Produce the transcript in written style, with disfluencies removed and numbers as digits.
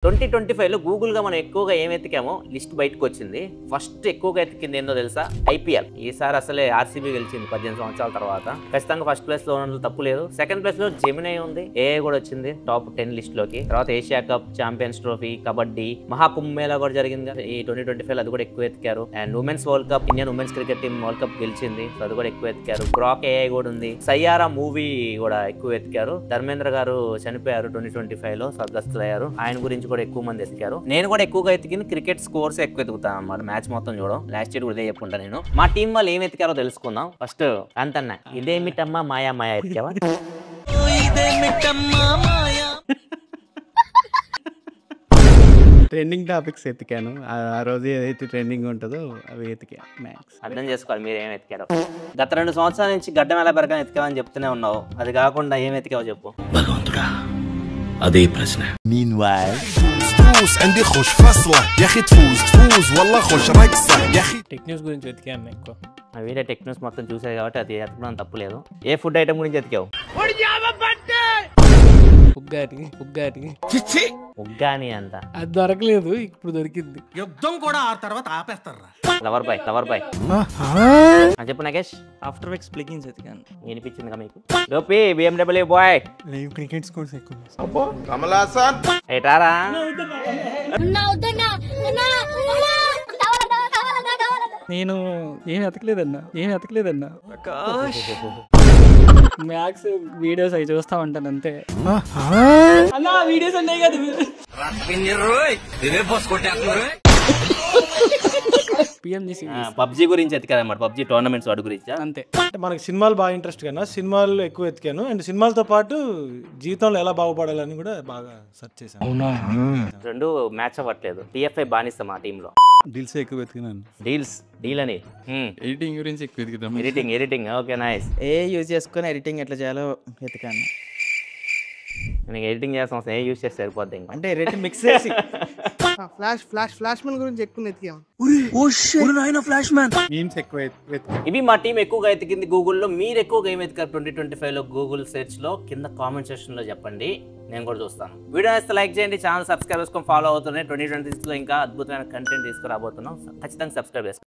2025 లో గూగుల్ గా మనం ఎక్కువగా ఏం ఎతికామో లిస్ట్ బయటకు వచ్చింది. ఫస్ట్ ఎక్కువగా ఎతికింది ఏందో తెలుసా? ఐపీఎల్. ఈసారి అసలే ఆర్సీబీ గెలిచింది 18 సంవత్సరాల తర్వాత. ఖచ్చితంగా ఫస్ట్ ప్లేస్ లో ఉన్న తప్పు లేదు. సెకండ్ ప్లేస్ లో జెమినై ఉంది, ఏఐ కూడా వచ్చింది టాప్ 10 లిస్ట్ లోకి. తర్వాత Asia cup, champions trophy, kabaddi, Maha Kumbh Mela కూడా జరిగింది ఈ 2025 అది కూడా ఎక్కువ ఎతికారు. And women's world cup, Indian women's cricket team world cup గెలిచింది, అది కూడా ఎక్కువ ఎతికారు. గ్రాక్ ఏఐ కూడా ఉంది. సయ్యారా మూవీ కూడా ఎక్కువ ఎతికారు. ధర్మేంద్ర గారు చనిపోయారు 2025 లో, స్వర్గస్థులయ్యారు. ఆయన గురించి కూడా ఎక్కువ మంది ఎతికారు. నేను కూడా ఎక్కువగా ఎతికింది క్రికెట్ స్కోర్స్ ఎక్కువ ఎతుకుతాను అన్నమాట. మ్యాచ్ మొత్తం చూడడం. లాస్ట్ ఇయర్ కూడా ఇదే చెప్పుకుంటా నేను. మా టీం వాళ్ళు ఏం ఎతికారో తెలుసుకుందాం. ఫస్ట్ అంతన్నా ఇదేమిటమ్మా మాయా మాయా ఎతికావా? ట్రెండింగ్ టాపిక్స్ ఎతికాను. ఆ రోజు ఏదైతే ట్రెండింగ్ ఉంటుందో అవి ఎతికా. మ్యాక్స్ అర్థం చేసుకోవాలి మీరు ఏం ఎతికారో. గత 2 సంవత్సరాల నుంచి గడ్డం ఎలా పెరగాలని ఎతికావని చెప్తూనే ఉన్నావు. అది కాకుండా ఏం ఎతికావో చెప్పు. భగవంతుడా అదే ప్రశ్న. Meanwhile تفوز عندي خوش فصلة يا اخي تفوز والله خوش رقصة يا اخي. టెక్ న్యూస్ గురించి వెతికాను ఎక్కువ. ఆ వీడియో టెక్ న్యూస్ మొత్తం చూసారు కాబట్టి అది ఎతకడం తప్పులేదు. ఏ ఫుడ్ ఐటమ్ గురించి ఎతికావు? ఉగ్గాని అంత అది దొరకలేదు, ఇప్పుడు దొరికింది. యుద్ధం కూడా ఆ తర్వాత ఆపేస్తారా? లవర్ బాయ్ చెప్పు నాగేష్. ఆఫ్టర్ ఎఫెక్ట్స్ ప్లగిన్స్ ఎతికాను. వినిపించిందిగా మీకు? లోపి BMW బాయ్ క్రికెట్ స్కోర్స్ ఎక్కువ. ఏటారా నేను ఏం ఎతకలేదన్నా. మ్యాక్స్ వీడియోస్ అవి చూస్తా ఉంటాను అంతే. అన్నా వీడియోస్ ఉన్నాయి కదా. పబ్జీ గురించి ఎతికారన్నమాట. పబ్జీ టోర్నమెంట్స్ వాటి గురించి అంతే. అంటే మనకి సినిమాలు బాగా ఇంట్రెస్ట్ కన్నా సినిమాలు ఎక్కువ ఎతికాను. అండ్ సినిమాలతో పాటు జీవితంలో ఎలా బాగుపడాలని కూడా బాగా సెర్చ్ చేశాను. రెండు మ్యాచ్ అవ్వట్లేదు. టీఎఫ్ఐ బానిస్తా మా టీంలో. డీల్స్ ఎక్కువ వెతికినాను. డీల్ అని ఎడిటింగ్ గురించి ఎక్కువ వెతుకుతాం. Editing okay nice. ఏ యూజ్ చేసుకుని ఎడిటింగ్ ఎట్లా చేయాలో వెతికాను. నేను ఎడిటింగ్ చేస్తాం, ఏ యూజ్ చేస్తే సరిపోద్ది. ఇంకా అంటే ఎడిటింగ్ మిక్స్ చేసి ఫ్లాష్ మ్యాన్ గురించి ఎక్కువ ఎతికాము. మీమ్స్ ఎక్కువ వెతికాం. ఇవి మా టీం ఎక్కువగా ఎతికింది గూగుల్లో. మీరు ఎక్కువగా ఏం ఎతికారు 2025 లో గూగుల్ సెర్చ్ లో? కింద కామెంట్ సెక్షన్ లో చెప్పండి, నేను కూడా చూస్తాను. వీడియో నచ్చితే లైక్ చేయండి, ఛానల్ సబ్స్క్రైబ్ చేసుకొని ఫాలో అవుతున్నాయి. 2026 లో ఇంకా అద్భుతమైన కంటెంట్ తీసుకురాబోతున్నాం. ఖచ్చితంగా సబ్స్క్రైబ్ చేసుకోండి.